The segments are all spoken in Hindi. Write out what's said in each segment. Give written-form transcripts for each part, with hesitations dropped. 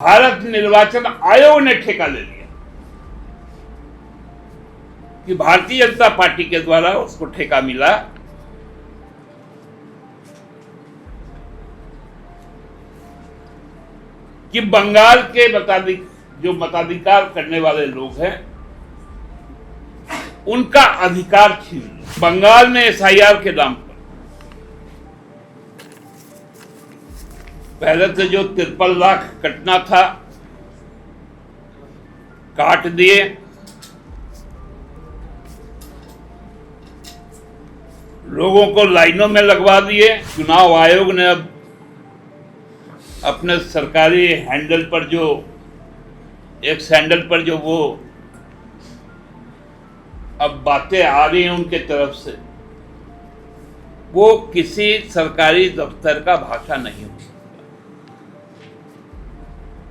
भारत निर्वाचन आयोग ने ठेका ले लिया कि भारतीय जनता पार्टी के द्वारा उसको ठेका मिला कि बंगाल के जो मताधिकार करने वाले लोग हैं उनका अधिकार छीन लिया। बंगाल में एसआईआर के नाम पर पहले से जो 53 लाख कटना था काट दिए। लोगों को लाइनों में लगवा दिए। चुनाव आयोग ने अब अपने सरकारी हैंडल पर जो एक्स हैंडल पर जो वो अब बातें आ रही हैं उनके तरफ से, वो किसी सरकारी दफ्तर का भाषा नहीं हो सकता,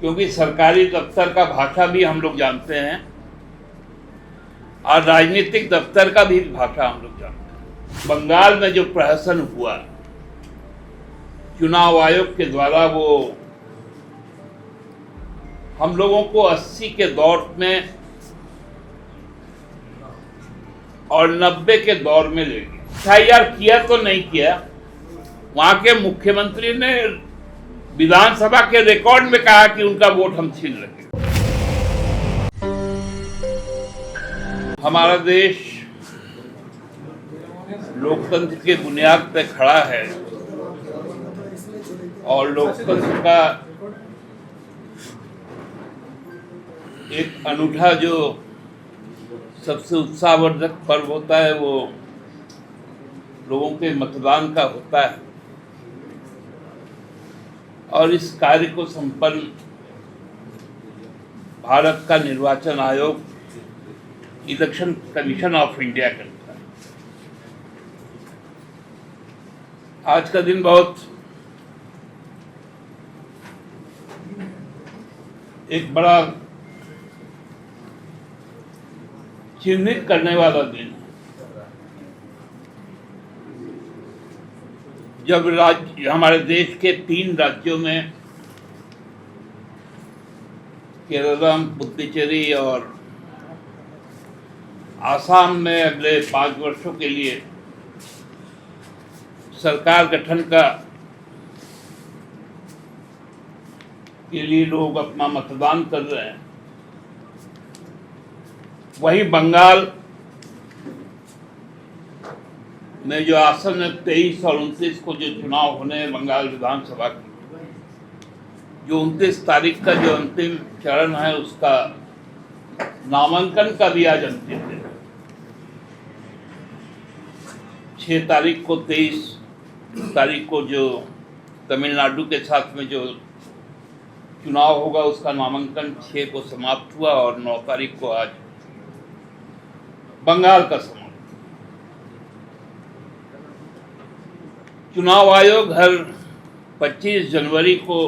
क्योंकि सरकारी दफ्तर का भाषा भी हम लोग जानते हैं और राजनीतिक दफ्तर का भी भाषा हम लोग जानते हैं। बंगाल में जो प्रहसन हुआ चुनाव आयोग के द्वारा, वो हम लोगों को 80 के दौर में और 90 के दौर में ले गया। एसआईआर किया तो नहीं किया, वहां के मुख्यमंत्री ने विधानसभा के रिकॉर्ड में कहा कि उनका वोट हम छीन लेंगे। हमारा देश लोकतंत्र के बुनियाद पे खड़ा है और लोकतंत्र का एक अनूठा जो सबसे उत्साहवर्धक पर्व होता है वो लोगों के मतदान का होता है। और इस कार्य को संपन्न भारत का निर्वाचन आयोग, इलेक्शन कमीशन ऑफ इंडिया करता है। आज का दिन बहुत एक बड़ा चिन्हित करने वाला दिन है। जब हमारे देश के 3 राज्यों में केरल, पुडुचेरी और आसाम में अगले 5 वर्षों के लिए सरकार गठन के लिए लोग अपना मतदान कर रहे हैं, वही बंगाल में जो आसन 23 और 29 को जो चुनाव होने हैं बंगाल विधानसभा की, जो 29 तारीख का जो अंतिम चरण है उसका नामांकन का भी आज अंतिम दिन है। 6 तारीख को 23 तारीख को जो तमिलनाडु के साथ में जो चुनाव होगा उसका नामांकन 6 को समाप्त हुआ और 9 तारीख को आज बंगाल का समाप्त। चुनाव आयोग हर 25 जनवरी को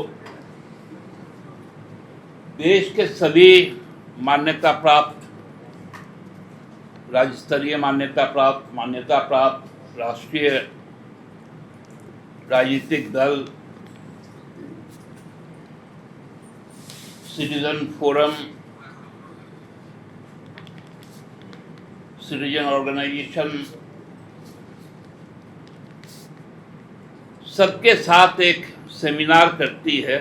देश के सभी मान्यता प्राप्त, राज्य स्तरीय मान्यता प्राप्त राष्ट्रीय राजनीतिक दल, सिटीजन फोरम, सिटीजन ऑर्गेनाइजेशन, सबके साथ एक सेमिनार करती है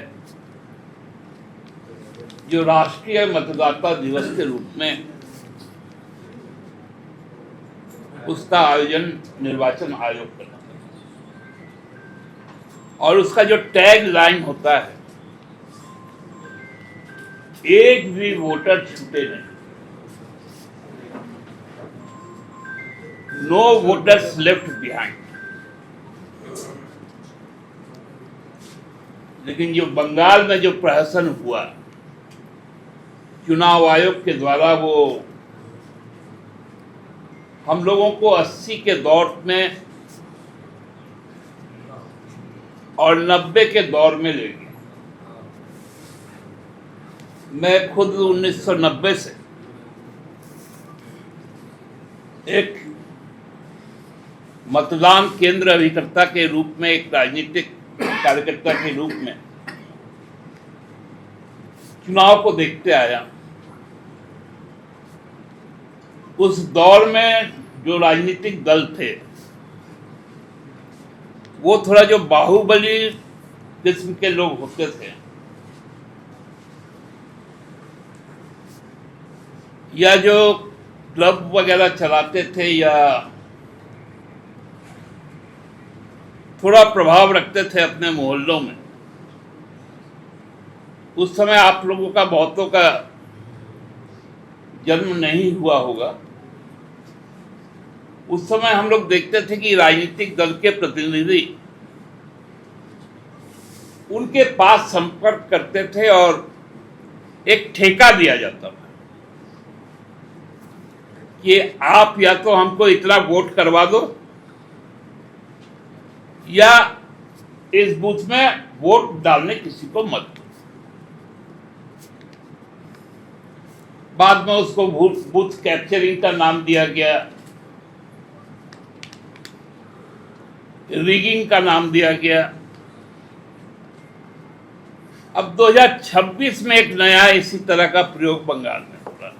जो राष्ट्रीय मतदाता दिवस के रूप में उसका आयोजन निर्वाचन आयोग करता है। और उसका जो टैग लाइन होता है, एक भी वोटर छूटे नहीं, नो वोटर्स लेफ्ट बिहाइंड। लेकिन जो बंगाल में जो प्रहसन हुआ चुनाव आयोग के द्वारा, वो हम लोगों को 80 के दौर में और 90 के दौर में ले गया। मैं खुद 1990 से एक मतदान केंद्र अभिकर्ता के रूप में, एक राजनीतिक कार्यकर्ता के रूप में चुनाव को देखते आया। उस दौर में जो राजनीतिक दल थे वो थोड़ा जो बाहुबली किस्म के लोग होते थे, या जो क्लब वगैरह चलाते थे, या थोड़ा प्रभाव रखते थे अपने मोहल्लों में। उस समय आप लोगों का बहुतों का जन्म नहीं हुआ होगा। उस समय हम लोग देखते थे कि राजनीतिक दल के प्रतिनिधि उनके पास संपर्क करते थे और एक ठेका दिया जाता था कि आप या तो हमको इतना वोट करवा दो, या इस बूथ में वोट डालने किसी को मत दो। बाद में उसको बूथ कैप्चरिंग का नाम दिया गया, रिगिंग का नाम दिया गया। अब 2026 में एक नया इसी तरह का प्रयोग बंगाल में हो रहा है,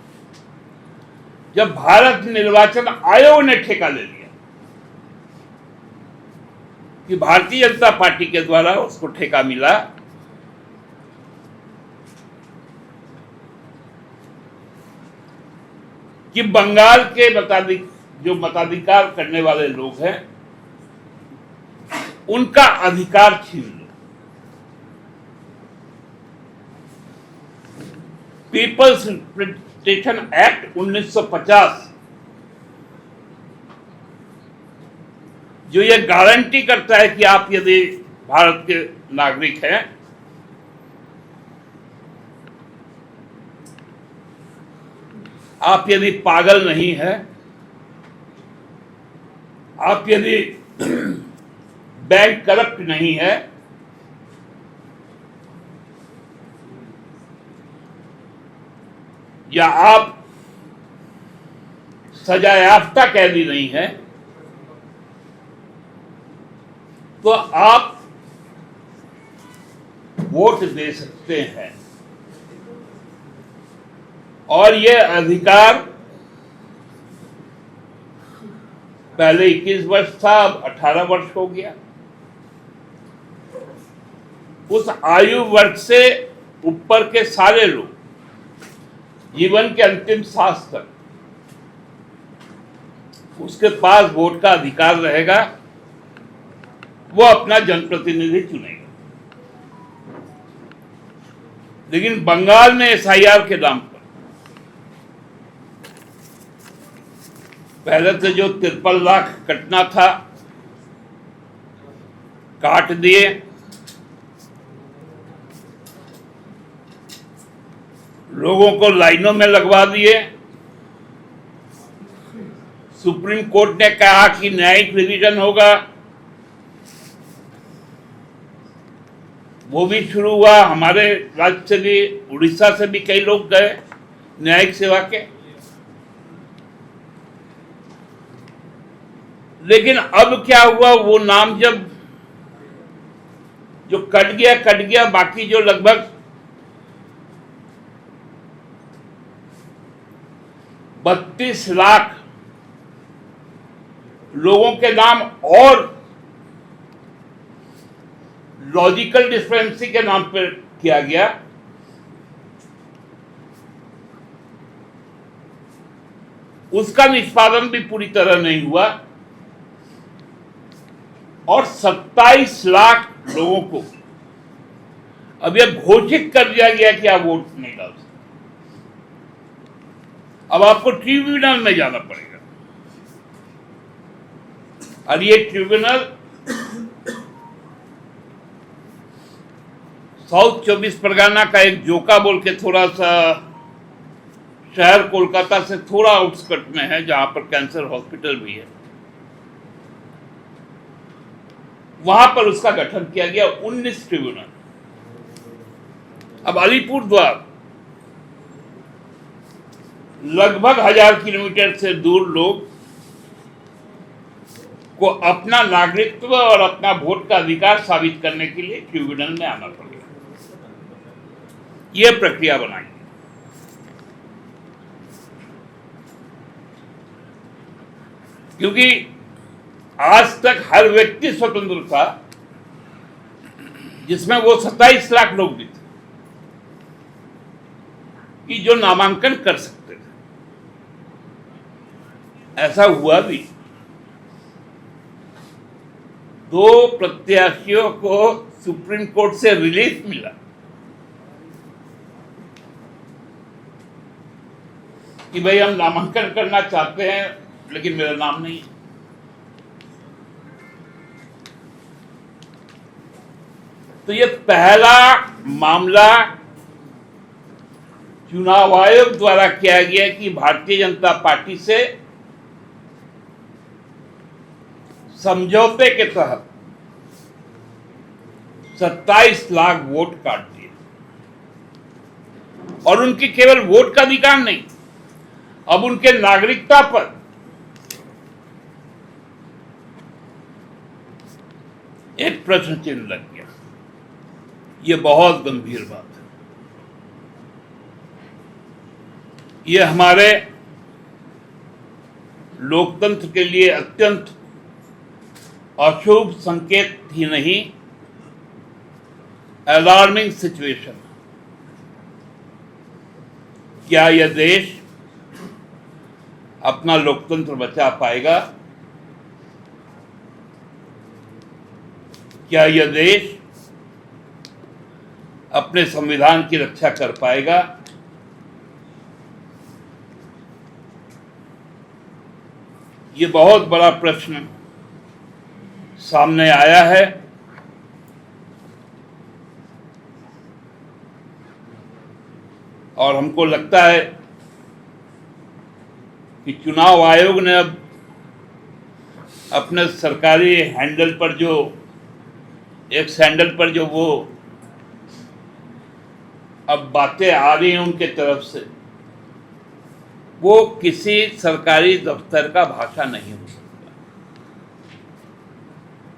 जब भारत निर्वाचन आयोग ने ठेका ले लिया कि भारतीय जनता पार्टी के द्वारा उसको ठेका मिला कि बंगाल के जो मताधिकार करने वाले लोग हैं उनका अधिकार छीन लो। पीपल्स रिप्रेजेंटेशन एक्ट 1950 जो ये गारंटी करता है कि आप यदि भारत के नागरिक हैं, आप यदि पागल नहीं हैं, आप यदि बैंक करप्ट नहीं है, या आप सजायाफ्ता कैदी नहीं है, तो आप वोट दे सकते हैं। और ये अधिकार पहले 21 वर्ष था, अब 18 वर्ष हो गया। उस आयु वर्ग से ऊपर के सारे लोग जीवन के अंतिम सांस तक उसके पास वोट का अधिकार रहेगा, वो अपना जनप्रतिनिधि चुनेगा। लेकिन बंगाल में एसआईआर के नाम पर पहले से जो 53 लाख कटना था काट दिए। लोगों को लाइनों में लगवा दिए। सुप्रीम कोर्ट ने कहा कि न्यायिक रिवीजन होगा, वो भी शुरू हुआ। हमारे राज्य से भी, उड़ीसा से भी कई लोग गए न्यायिक सेवा के। लेकिन अब क्या हुआ, वो नाम जब जो कट गया, बाकी जो लगभग 32 लाख लोगों के नाम और लॉजिकल डिस्क्रिपेंसी के नाम पर किया गया, उसका निष्पादन भी पूरी तरह नहीं हुआ। और 27 लाख लोगों को अब यह घोषित कर दिया गया कि आप वोट नहीं डाल सकते। अब आपको ट्रिब्यूनल में जाना पड़ेगा, और ये ट्रिब्यूनल साउथ 24 परगना का एक जोका बोल के थोड़ा सा शहर कोलकाता से थोड़ा आउटस्कर्ट में है, जहां पर कैंसर हॉस्पिटल भी है, वहां पर उसका गठन किया गया 19 ट्रिब्यूनल। अब अलीपुरद्वार लगभग 1000 किलोमीटर से दूर लोग को अपना नागरिकत्व और अपना वोट का अधिकार साबित करने के लिए ट्रिब्यूनल में आना पड़ेगा। ये प्रक्रिया बनाई। क्योंकि आज तक हर व्यक्ति स्वतंत्र था, जिसमें वो 27 लाख लोग भी थे कि जो नामांकन कर सकते थे। ऐसा हुआ भी। 2 प्रत्याशियों को सुप्रीम कोर्ट से रिलीफ मिला कि भाई हम नामांकन करना चाहते हैं लेकिन मेरा नाम नहीं है। तो ये पहला मामला चुनाव आयोग द्वारा किया गया कि भारतीय जनता पार्टी से समझौते के तहत 27 लाख वोट काट दिए, और उनकी केवल वोट का अधिकार नहीं, अब उनके नागरिकता पर एक प्रश्न चिन्ह लग गया। यह बहुत गंभीर बात है। यह हमारे लोकतंत्र के लिए अत्यंत अशुभ संकेत ही नहीं, अलार्मिंग सिचुएशन। क्या यह देश अपना लोकतंत्र बचा पाएगा? क्या यह देश अपने संविधान की रक्षा कर पाएगा? ये बहुत बड़ा प्रश्न सामने आया है। और हमको लगता है कि चुनाव आयोग ने अब अपने सरकारी हैंडल पर जो एक्स हैंडल पर जो वो अब बातें आ रही हैं उनके तरफ से, वो किसी सरकारी दफ्तर का भाषा नहीं हो सकता।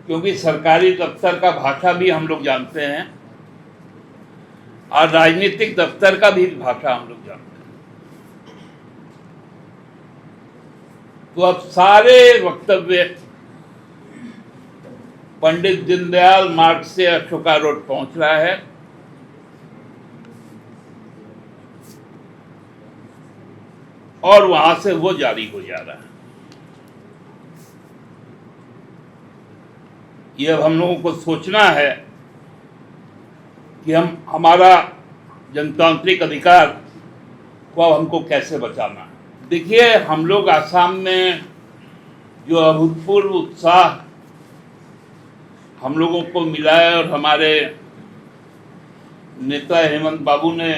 क्योंकि सरकारी दफ्तर का भाषा भी हम लोग जानते हैं और राजनीतिक दफ्तर का भी भाषा हम लोग जानते हैं। तो अब सारे वक्तव्य पंडित दीनदयाल मार्ग से अशोका रोड पहुंच रहा है, और वहां से वो जारी हो जा रहा है। ये अब हम लोगों को सोचना है कि हम हमारा जनतांत्रिक अधिकार को अब हमको कैसे बचाना है। देखिए, हम लोग आसाम में जो अभूतपूर्व उत्साह हम लोगों को मिला है, और हमारे नेता हेमंत बाबू ने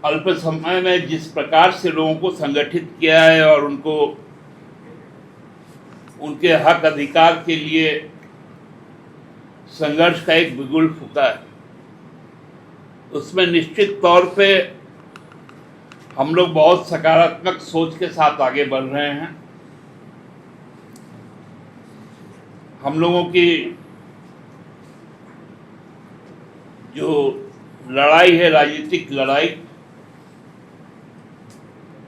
अल्प समय में जिस प्रकार से लोगों को संगठित किया है और उनको उनके हक अधिकार के लिए संघर्ष का एक बिगुल फूका है, उसमें निश्चित तौर पे हम लोग बहुत सकारात्मक सोच के साथ आगे बढ़ रहे हैं। हम लोगों की जो लड़ाई है, राजनीतिक लड़ाई,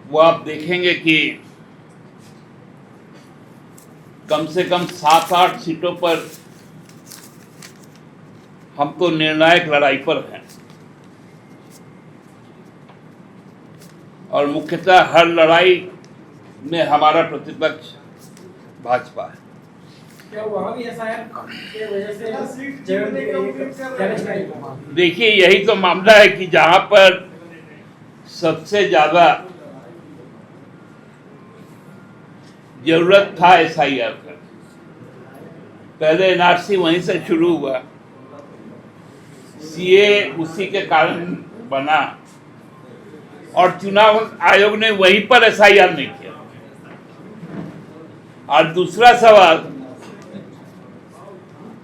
वो आप देखेंगे कि कम से कम 7-8 सीटों पर हम तो निर्णायक लड़ाई पर हैं, और मुख्यतः हर लड़ाई में हमारा प्रतिपक्ष भाजपा है। क्या वहाँ भी ऐसा है कि वजह से देखिए, यही तो मामला है कि जहां पर सबसे ज्यादा जरूरत था एसआईआर का, पहले एनआरसी वहीं से शुरू हुआ, सीए उसी के कारण बना, और चुनाव आयोग ने वहीं पर एसआईआर नहीं किया। और दूसरा सवाल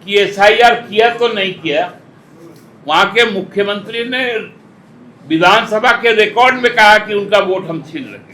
कि एसआईआर किया तो नहीं किया, वहां के मुख्यमंत्री ने विधानसभा के रिकॉर्ड में कहा कि उनका वोट हम छीन लेंगे।